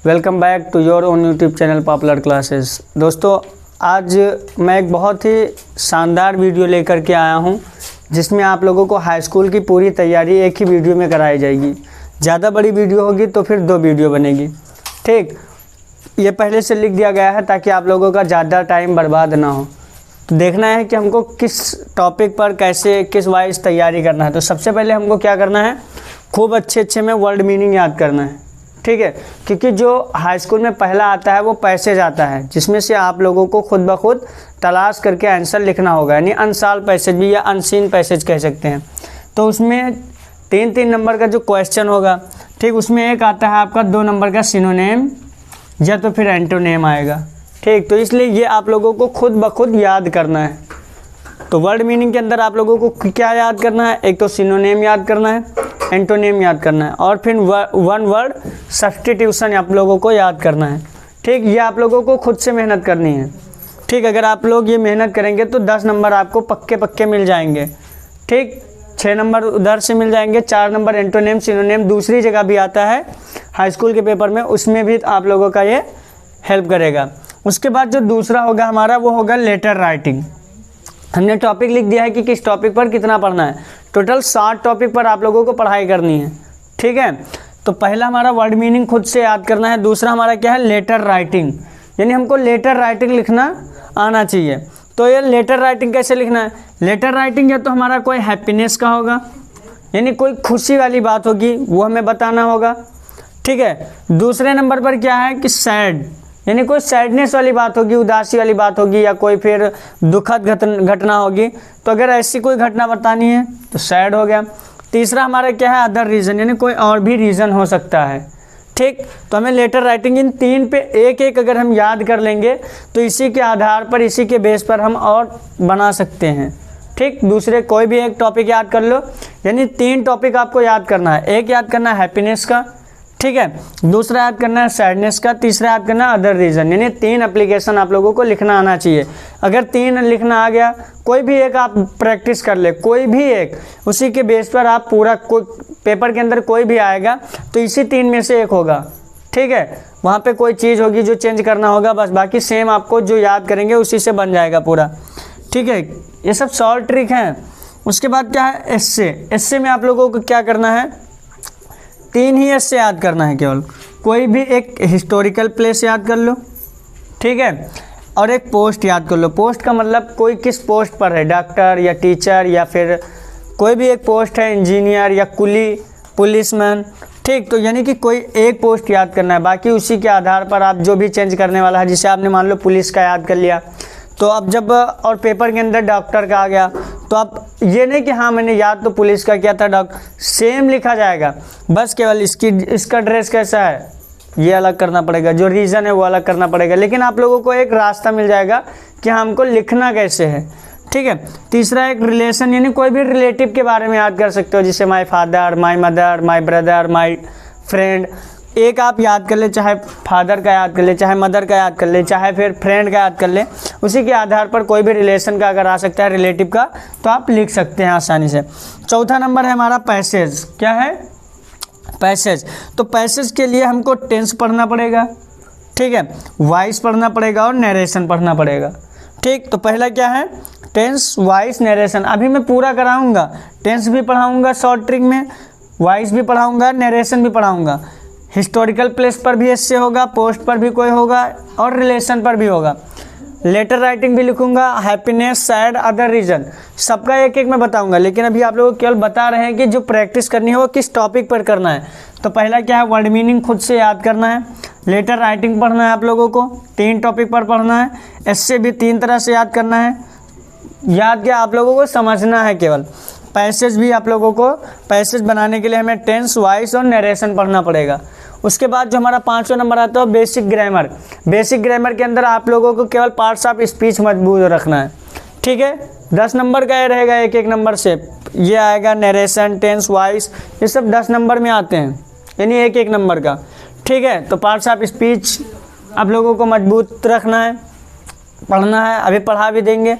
Welcome back to your own YouTube channel popular classes. दोस्तों, आज मैं एक बहुत ही शानदार वीडियो लेकर के आया हूं, जिसमें आप लोगों को हाई स्कूल की पूरी तैयारी एक ही वीडियो में कराई जाएगी। ज़्यादा बड़ी वीडियो होगी तो फिर 2 वीडियो बनेगी। ठीक, ये पहले से लिख दिया गया है ताकि आप लोगों का ज़्यादा टाइम बर्बाद ना हो। तो देखना है कि हमको किस टॉपिक पर कैसे किस वाइज तैयारी करना है। तो सबसे पहले हमको क्या करना है, खूब अच्छे में वर्ड मीनिंग याद करना है। ठीक है, क्योंकि जो हाई स्कूल में पहला आता है वो पैसेज आता है, जिसमें से आप लोगों को खुद ब खुद तलाश करके आंसर लिखना होगा, यानी अनसॉल्व पैसेज भी या अनसीन पैसेज कह सकते हैं। तो उसमें 3 नंबर का जो क्वेश्चन होगा, ठीक, उसमें एक आता है आपका 2 नंबर का सिनोनिम या तो फिर एंटोनिम आएगा। ठीक, तो इसलिए ये आप लोगों को खुद ब खुद याद करना है। तो वर्ड मीनिंग के अंदर आप लोगों को क्या याद करना है, एक तो सिनोनिम याद करना है, एंटोनिम याद करना है और फिर 1 वर्ड सब्स्टिट्यूशन आप लोगों को याद करना है। ठीक, ये आप लोगों को खुद से मेहनत करनी है। ठीक, अगर आप लोग ये मेहनत करेंगे तो 10 नंबर आपको पक्के मिल जाएंगे। ठीक, 6 नंबर उधर से मिल जाएंगे, 4 नंबर एंटोनिम सिनोनिम दूसरी जगह भी आता है हाई स्कूल के पेपर में, उसमें भी आप लोगों का ये हेल्प करेगा। उसके बाद जो दूसरा होगा हमारा वो होगा लेटर राइटिंग। हमने टॉपिक लिख दिया है कि किस टॉपिक पर कितना पढ़ना है। टोटल 60 टॉपिक पर आप लोगों को पढ़ाई करनी है। ठीक है, तो पहला हमारा वर्ड मीनिंग खुद से याद करना है। दूसरा हमारा क्या है, लेटर राइटिंग, यानी हमको लेटर राइटिंग लिखना आना चाहिए। तो ये लेटर राइटिंग कैसे लिखना है, लेटर राइटिंग या तो हमारा कोई हैप्पीनेस का होगा, यानी कोई खुशी वाली बात होगी वो हमें बताना होगा। ठीक है, दूसरे नंबर पर क्या है कि सैड, यानी कोई सैडनेस वाली बात होगी, उदासी वाली बात होगी या कोई फिर दुखद घटना होगी। तो अगर ऐसी कोई घटना बतानी है तो सैड हो गया। तीसरा हमारा क्या है, अदर रीज़न, यानी कोई और भी रीज़न हो सकता है। ठीक, तो हमें लेटर राइटिंग इन 3 पे एक अगर हम याद कर लेंगे तो इसी के आधार पर, इसी के बेस पर हम और बना सकते हैं। ठीक, दूसरे कोई भी एक टॉपिक याद कर लो, यानी 3 टॉपिक आपको याद करना है। एक याद करना है हैप्पीनेस का, ठीक है, दूसरा याद करना है सैडनेस का, तीसरा याद करना है अदर रीज़न, यानी 3 एप्लीकेशन आप लोगों को लिखना आना चाहिए। अगर 3 लिखना आ गया, कोई भी एक आप प्रैक्टिस कर ले, कोई भी एक, उसी के बेस पर आप पूरा कोई पेपर के अंदर कोई भी आएगा तो इसी 3 में से एक होगा। ठीक है, वहाँ पे कोई चीज़ होगी जो चेंज करना होगा, बस बाकी सेम आपको जो याद करेंगे उसी से बन जाएगा पूरा। ठीक है, ये सब शॉर्ट ट्रिक हैं। उसके बाद क्या है, एस्से में आप लोगों को क्या करना है, 3 ही एस्से याद करना है केवल। कोई भी एक हिस्टोरिकल प्लेस याद कर लो, ठीक है, और एक पोस्ट याद कर लो। पोस्ट का मतलब कोई किस पोस्ट पर है, डॉक्टर या टीचर या फिर कोई भी एक पोस्ट है, इंजीनियर या कुली, पुलिसमैन। ठीक, तो यानी कि कोई एक पोस्ट याद करना है, बाकी उसी के आधार पर आप जो भी चेंज करने वाला है। जैसे आपने मान लो पुलिस का याद कर लिया, तो अब जब और पेपर के अंदर डॉक्टर का आ गया तो आप ये नहीं कि हाँ मैंने याद तो पुलिस का किया था, डॉक्टर सेम लिखा जाएगा, बस केवल इसका ड्रेस कैसा है ये अलग करना पड़ेगा, जो रीज़न है वो अलग करना पड़ेगा, लेकिन आप लोगों को एक रास्ता मिल जाएगा कि हमको लिखना कैसे है। ठीक है, तीसरा एक रिलेशन, यानी कोई भी रिलेटिव के बारे में याद कर सकते हो, जैसे my father, my mother, my brother, my friend. एक आप याद कर ले, चाहे फादर का याद कर ले, चाहे मदर का याद कर ले, चाहे फिर फ्रेंड का याद कर ले, उसी के आधार पर कोई भी रिलेशन का अगर आ सकता है, रिलेटिव का, तो आप लिख सकते हैं आसानी से। चौथा नंबर है हमारा पैसेज। क्या है, पैसेज। तो पैसेज के लिए हमको टेंस पढ़ना पड़ेगा, ठीक है, वॉइस पढ़ना पड़ेगा और नरेशन पढ़ना पड़ेगा। ठीक, तो पहला क्या है, टेंस, वॉइस, नरेशन। अभी मैं पूरा कराऊंगा, टेंस भी पढ़ाऊंगा शॉर्ट ट्रिक में, वॉइस भी पढ़ाऊंगा, नरेशन भी पढ़ाऊंगा। हिस्टोरिकल प्लेस पर भी ऐसे होगा, पोस्ट पर भी कोई होगा और रिलेशन पर भी होगा। लेटर राइटिंग भी लिखूंगा, हैप्पीनेस, सैड, अदर रीज़न, सबका एक मैं बताऊंगा, लेकिन अभी आप लोगों को केवल बता रहे हैं कि जो प्रैक्टिस करनी है वो किस टॉपिक पर करना है। तो पहला क्या है, वर्ड मीनिंग खुद से याद करना है। लेटर राइटिंग पढ़ना है आप लोगों को, 3 टॉपिक पर पढ़ना है। ऐसे भी 3 तरह से याद करना है। याद क्या, आप लोगों को समझना है केवल। पैसेज भी आप लोगों को, पैसेज बनाने के लिए हमें टेंस, वॉइस और नरेशन पढ़ना पड़ेगा। उसके बाद जो हमारा 5वां नंबर आता है बेसिक ग्रामर। बेसिक ग्रामर के अंदर आप लोगों को केवल पार्ट्स ऑफ स्पीच मजबूत रखना है। ठीक है, 10 नंबर का ये रहेगा, एक नंबर से ये आएगा, नरेशन, टेंस, वॉइस, ये सब 10 नंबर में आते हैं, यानी एक नंबर का। ठीक है, तो पार्ट्स ऑफ स्पीच आप लोगों को मजबूत रखना है, पढ़ना है, अभी पढ़ा भी देंगे।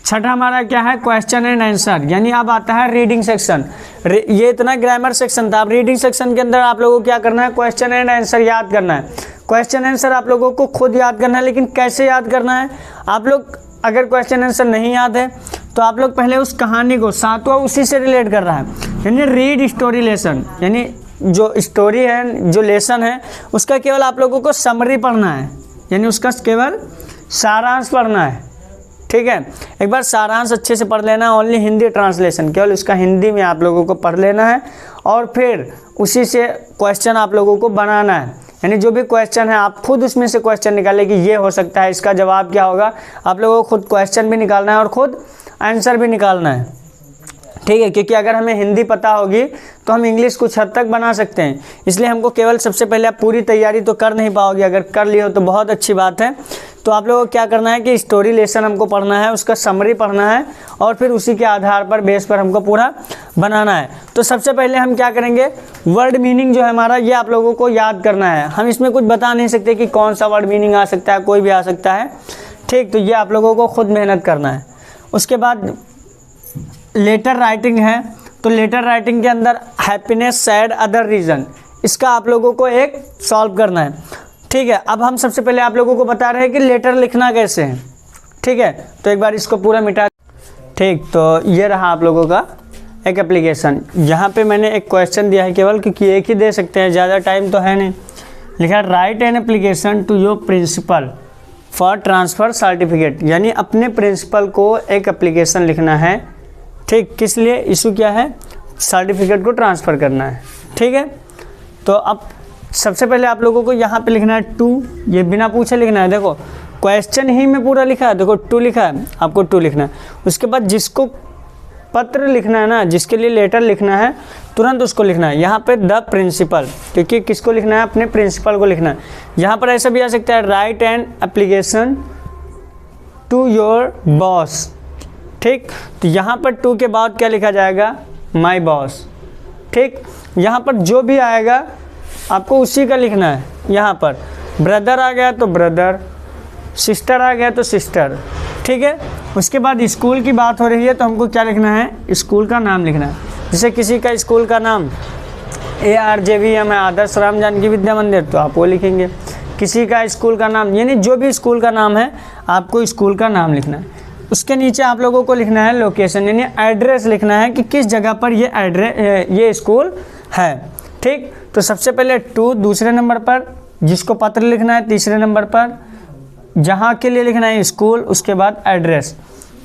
छठा हमारा क्या है, क्वेश्चन एंड आंसर, यानी अब आता है रीडिंग सेक्शन। ये इतना ग्रामर सेक्शन था, अब रीडिंग सेक्शन के अंदर आप लोगों को क्या करना है, क्वेश्चन एंड आंसर याद करना है। क्वेश्चन आंसर आप लोगों को खुद याद करना है, लेकिन कैसे याद करना है? आप लोग अगर क्वेश्चन आंसर नहीं याद है तो आप लोग पहले उस कहानी को, सातवां उसी से रिलेट कर रहा है, यानी रीड स्टोरी लेसन, यानी जो स्टोरी है, जो लेसन है, उसका केवल आप लोगों को समरी पढ़ना है, यानी उसका केवल सारांश पढ़ना है। ठीक है, एक बार सारांश अच्छे से पढ़ लेना, ओनली हिंदी ट्रांसलेशन, केवल उसका हिंदी में आप लोगों को पढ़ लेना है और फिर उसी से क्वेश्चन आप लोगों को बनाना है। यानी जो भी क्वेश्चन है आप खुद उसमें से क्वेश्चन निकालें कि ये हो सकता है, इसका जवाब क्या होगा। आप लोगों को खुद क्वेश्चन भी निकालना है और खुद आंसर भी निकालना है। ठीक है, क्योंकि अगर हमें हिंदी पता होगी तो हम इंग्लिश कुछ हद तक बना सकते हैं। इसलिए हमको केवल सबसे पहले आप पूरी तैयारी तो कर नहीं पाओगे, अगर कर लिए हो तो बहुत अच्छी बात है। तो आप लोगों को क्या करना है कि स्टोरी लेसन हमको पढ़ना है, उसका समरी पढ़ना है और फिर उसी के आधार पर, बेस पर हमको पूरा बनाना है। तो सबसे पहले हम क्या करेंगे, वर्ड मीनिंग जो है हमारा, ये आप लोगों को याद करना है। हम इसमें कुछ बता नहीं सकते कि कौन सा वर्ड मीनिंग आ सकता है, कोई भी आ सकता है। ठीक, तो ये आप लोगों को खुद मेहनत करना है। उसके बाद लेटर राइटिंग है, तो लेटर राइटिंग के अंदर हैप्पीनेस, सैड, अदर रीज़न, इसका आप लोगों को एक सॉल्व करना है। ठीक है, अब हम सबसे पहले आप लोगों को बता रहे हैं कि लेटर लिखना कैसे है। ठीक है, तो एक बार इसको पूरा मिटा। ठीक, तो ये रहा आप लोगों का एक एप्लीकेशन। यहाँ पे मैंने एक क्वेश्चन दिया है केवल, क्योंकि एक ही दे सकते हैं, ज़्यादा टाइम तो है नहीं। लिखा है write an application to your principal for transfer certificate, यानी अपने प्रिंसिपल को एक एप्लीकेशन लिखना है। ठीक, किस लिए इशू क्या है, सर्टिफिकेट को ट्रांसफ़र करना है। ठीक है, तो अब सबसे पहले आप लोगों को यहाँ पे लिखना है टू, ये बिना पूछे लिखना है। देखो क्वेश्चन ही में पूरा लिखा है, देखो टू लिखा है, आपको टू लिखना है। उसके बाद जिसको पत्र लिखना है ना, जिसके लिए लेटर लिखना है, तुरंत उसको लिखना है। यहाँ पे द प्रिंसिपल, क्योंकि किसको लिखना है, अपने प्रिंसिपल को लिखना है। यहाँ पर ऐसा भी आ सकता है write an application to your boss. ठीक, तो यहाँ पर टू के बाद क्या लिखा जाएगा, माई बॉस। ठीक, यहाँ पर जो भी आएगा आपको उसी का लिखना है। यहाँ पर ब्रदर आ गया तो ब्रदर, सिस्टर आ गया तो सिस्टर। ठीक है, उसके बाद स्कूल की बात हो रही है तो हमको क्या लिखना है, स्कूल का नाम लिखना है। जैसे किसी का स्कूल का नाम ARJVM है, आदर्श राम जानकी विद्या मंदिर, तो आप वो लिखेंगे। किसी का स्कूल का नाम, यानी जो भी स्कूल का नाम है आपको स्कूल का नाम लिखना है। उसके नीचे आप लोगों को लिखना है लोकेशन, यानी एड्रेस लिखना है कि किस जगह पर ये स्कूल है। ठीक, तो सबसे पहले टू, दूसरे नंबर पर जिसको पत्र लिखना है, तीसरे नंबर पर जहाँ के लिए लिखना है स्कूल, उसके बाद एड्रेस।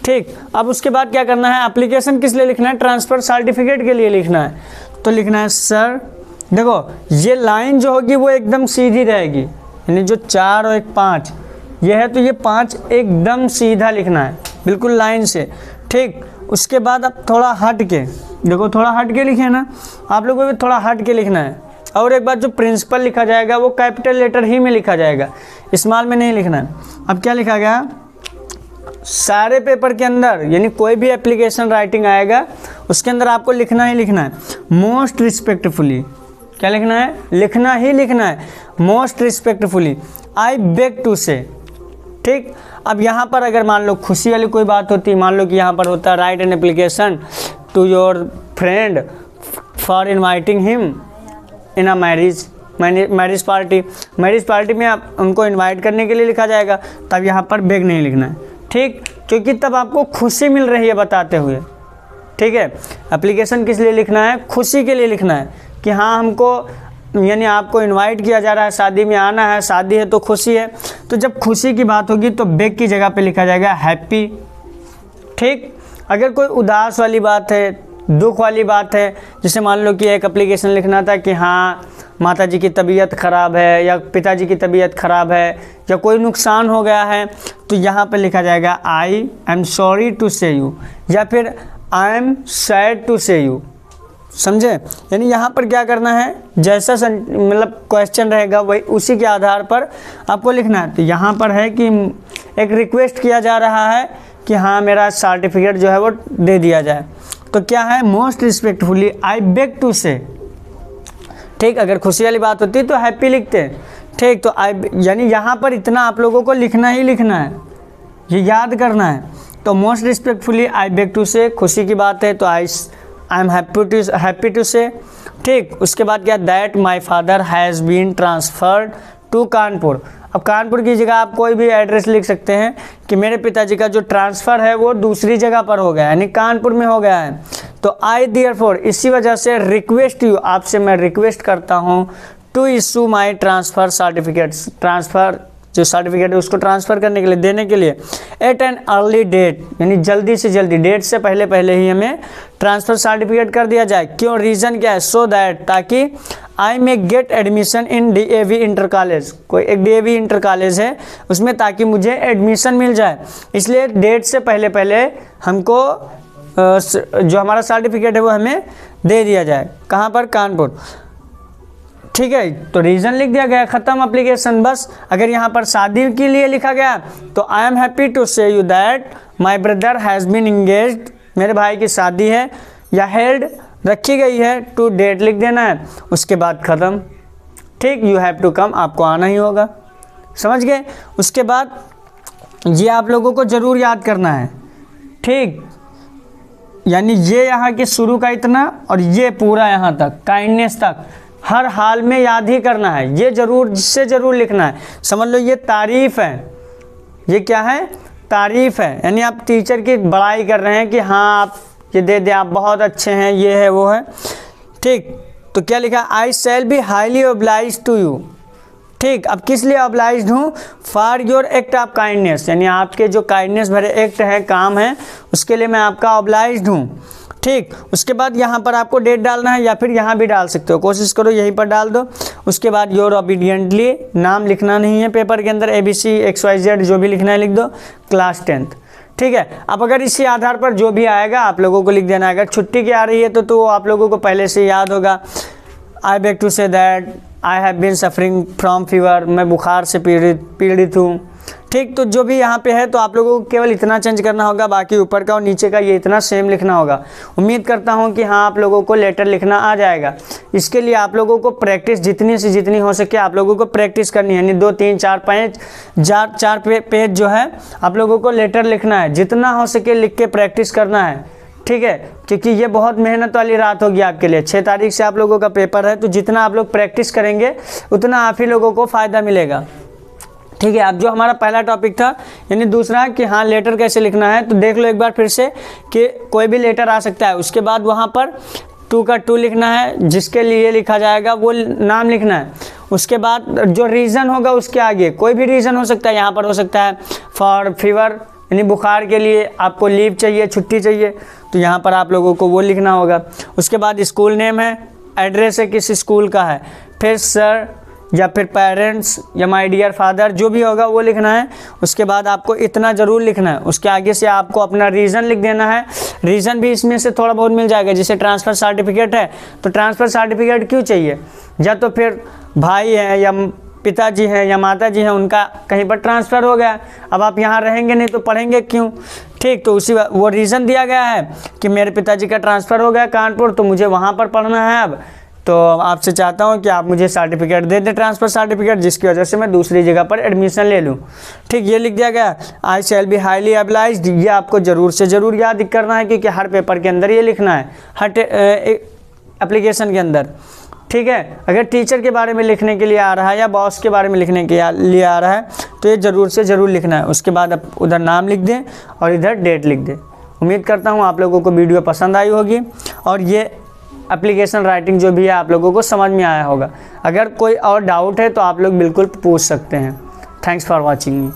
ठीक, अब उसके बाद क्या करना है, एप्लीकेशन किस लिए लिखना है, ट्रांसफ़र सर्टिफिकेट के लिए लिखना है। तो लिखना है सर, देखो ये लाइन जो होगी वो एकदम सीधी रहेगी, यानी जो 4 और 1 5 ये है, तो ये 5 एकदम सीधा लिखना है, बिल्कुल लाइन से। ठीक, उसके बाद अब थोड़ा हट के, देखो थोड़ा हट के लिखे ना, आप लोगों को भी थोड़ा हट के लिखना है। और एक बात, जो प्रिंसिपल लिखा जाएगा वो कैपिटल लेटर ही में लिखा जाएगा, स्मॉल में नहीं लिखना है। अब क्या लिखा गया, सारे पेपर के अंदर, यानी कोई भी एप्लीकेशन राइटिंग आएगा उसके अंदर आपको लिखना ही लिखना है मोस्ट रिस्पेक्टफुली। क्या लिखना है, लिखना ही लिखना है most respectfully, I beg to say. ठीक, अब यहाँ पर अगर मान लो खुशी वाली कोई बात होती, मान लो कि यहाँ पर होता write an application to your friend for inviting him in a marriage party, marriage party में आप उनको इनवाइट करने के लिए लिखा जाएगा, तब यहाँ पर बेग नहीं लिखना है। ठीक, क्योंकि तब आपको खुशी मिल रही है बताते हुए। ठीक है, एप्लीकेशन किस लिए लिखना है, खुशी के लिए लिखना है कि हाँ हमको, यानी आपको इनवाइट किया जा रहा है, शादी में आना है, शादी है तो खुशी है। तो जब खुशी की बात होगी तो बेग की जगह पे लिखा जाएगा हैप्पी। ठीक, अगर कोई उदास वाली बात है, दुख वाली बात है, जैसे मान लो कि एक एप्लीकेशन लिखना था कि हाँ माताजी की तबीयत ख़राब है या पिताजी की तबीयत ख़राब है या कोई नुकसान हो गया है, तो यहाँ पे लिखा जाएगा I am sorry to say you, या फिर I am sad to say you. समझे, यानी यहाँ पर क्या करना है, जैसा मतलब क्वेश्चन रहेगा वही उसी के आधार पर आपको लिखना है। तो यहाँ पर है कि एक रिक्वेस्ट किया जा रहा है कि हाँ मेरा सर्टिफिकेट जो है वो दे दिया जाए, तो क्या है, most respectfully I beg to say. ठीक, अगर खुशी वाली बात होती तो हैप्पी लिखते। ठीक, तो आई, यानी यहाँ पर इतना आप लोगों को लिखना ही लिखना है, ये याद करना है। तो most respectfully I beg to say, खुशी की बात है तो I am happy to say. ठीक, उसके बाद क्या, that my father has been transferred to Kanpur. अब कानपुर की जगह आप कोई भी एड्रेस लिख सकते हैं कि मेरे पिताजी का जो ट्रांसफ़र है वो दूसरी जगह पर हो गया, यानी कानपुर में हो गया है। तो आई देयरफॉर, इसी वजह से रिक्वेस्ट यू, आपसे मैं रिक्वेस्ट करता हूँ, to issue my transfer certificate, transfer जो सर्टिफिकेट है उसको ट्रांसफ़र करने के लिए, देने के लिए, एट एन अर्ली डेट, यानी जल्दी से जल्दी, डेट से पहले पहले ही हमें ट्रांसफ़र सर्टिफिकेट कर दिया जाए। क्यों, रीज़न क्या है, सो दैट, ताकि I may get admission in DAV inter college, कोई एक DAV इंटर कॉलेज है उसमें, ताकि मुझे एडमिशन मिल जाए। इसलिए डेट से पहले पहले हमको जो हमारा सर्टिफिकेट है वो हमें दे दिया जाए। कहाँ पर, कानपुर। ठीक है, तो रीज़न लिख दिया गया, ख़त्म एप्लीकेशन। बस अगर यहाँ पर शादी के लिए लिखा गया तो I am happy to say you that my brother has been engaged, मेरे भाई की शादी है या हेल्ड रखी गई है, टू डेट लिख देना है, उसके बाद ख़त्म। ठीक, यू हैव टू कम, आपको आना ही होगा, समझ गए। उसके बाद ये आप लोगों को ज़रूर याद करना है, ठीक, यानी ये यहाँ के शुरू का इतना और ये पूरा यहाँ तक, काइंडनेस तक, हर हाल में याद ही करना है। ये ज़रूर, जिससे ज़रूर लिखना है। समझ लो ये तारीफ़ है, ये क्या है, तारीफ़ है, यानी आप टीचर की बड़ाई कर रहे हैं कि हाँ आप ये दे दें, आप बहुत अच्छे हैं, ये है वो है। ठीक, तो क्या लिखा, I shall be highly obliged to you. ठीक, अब किस लिए ऑब्लाइज्ड हूँ, for your act of kindness, यानी आपके जो काइंडनेस भरे एक्ट है, काम है, उसके लिए मैं आपका ऑब्लाइज्ड हूँ। ठीक, उसके बाद यहाँ पर आपको डेट डालना है, या फिर यहाँ भी डाल सकते हो, कोशिश करो यहीं पर डाल दो। उसके बाद योर ओबीडियंटली, नाम लिखना नहीं है पेपर के अंदर, ABC XYZ जो भी लिखना है लिख दो, क्लास 10th। ठीक है, अब अगर इसी आधार पर जो भी आएगा आप लोगों को लिख देना है। अगर छुट्टी की आ रही है तो आप लोगों को पहले से याद होगा, I beg to say that I have been suffering from fever, मैं बुखार से पीड़ित हूँ। ठीक, तो जो भी यहाँ पे है तो आप लोगों को केवल इतना चेंज करना होगा, बाकी ऊपर का और नीचे का ये इतना सेम लिखना होगा। उम्मीद करता हूँ कि हाँ आप लोगों को लेटर लिखना आ जाएगा। इसके लिए आप लोगों को प्रैक्टिस जितनी से जितनी हो सके आप लोगों को प्रैक्टिस करनी है, यानी 2 3 4 5 4 पेज जो है आप लोगों को लेटर लिखना है, जितना हो सके लिख के प्रैक्टिस करना है। ठीक है, क्योंकि ये बहुत मेहनत वाली रात होगी आपके लिए। 6 तारीख से आप लोगों का पेपर है, तो जितना आप लोग प्रैक्टिस करेंगे उतना आप ही लोगों को फ़ायदा मिलेगा। ठीक है, अब जो हमारा पहला टॉपिक था, यानी दूसरा कि हाँ लेटर कैसे लिखना है, तो देख लो एक बार फिर से कि कोई भी लेटर आ सकता है। उसके बाद वहाँ पर टू का टू लिखना है, जिसके लिए लिखा जाएगा वो नाम लिखना है। उसके बाद जो रीज़न होगा उसके आगे कोई भी रीज़न हो सकता है, यहाँ पर हो सकता है फॉर फीवर, यानी बुखार के लिए आपको लीव चाहिए, छुट्टी चाहिए, तो यहाँ पर आप लोगों को वो लिखना होगा। उसके बाद स्कूल नेम है, एड्रेस है किस स्कूल का है, फिर सर या फिर पेरेंट्स या माय डियर फादर, जो भी होगा वो लिखना है। उसके बाद आपको इतना ज़रूर लिखना है। उसके आगे से आपको अपना रीज़न लिख देना है। रीज़न भी इसमें से थोड़ा बहुत मिल जाएगा, जैसे ट्रांसफ़र सर्टिफिकेट है तो ट्रांसफ़र सर्टिफिकेट क्यों चाहिए, या तो फिर भाई हैं या पिताजी हैं या माताजी हैं, उनका कहीं पर ट्रांसफ़र हो गया, अब आप यहाँ रहेंगे नहीं तो पढ़ेंगे क्यों। ठीक, तो उसी वो रीज़न दिया गया है कि मेरे पिताजी का ट्रांसफ़र हो गया कानपुर, तो मुझे वहाँ पर पढ़ना है। अब तो आपसे चाहता हूँ कि आप मुझे सर्टिफिकेट दे दें, ट्रांसफ़र सर्टिफिकेट, जिसकी वजह से मैं दूसरी जगह पर एडमिशन ले लूँ। ठीक, ये लिख दिया गया। आई शैल बी हाईली ऑब्लाइज्ड, ये आपको ज़रूर से ज़रूर याद करना है, क्योंकि हर पेपर के अंदर ये लिखना है, हर एप्लीकेशन के अंदर। ठीक है, अगर टीचर के बारे में लिखने के लिए आ रहा है या बॉस के बारे में लिखने के लिए आ रहा है तो ये ज़रूर से ज़रूर लिखना है। उसके बाद आप उधर नाम लिख दें और इधर डेट लिख दें। उम्मीद करता हूँ आप लोगों को वीडियो पसंद आई होगी और ये एप्लीकेशन राइटिंग जो भी है आप लोगों को समझ में आया होगा। अगर कोई और डाउट है तो आप लोग बिल्कुल पूछ सकते हैं। Thanks for watching me.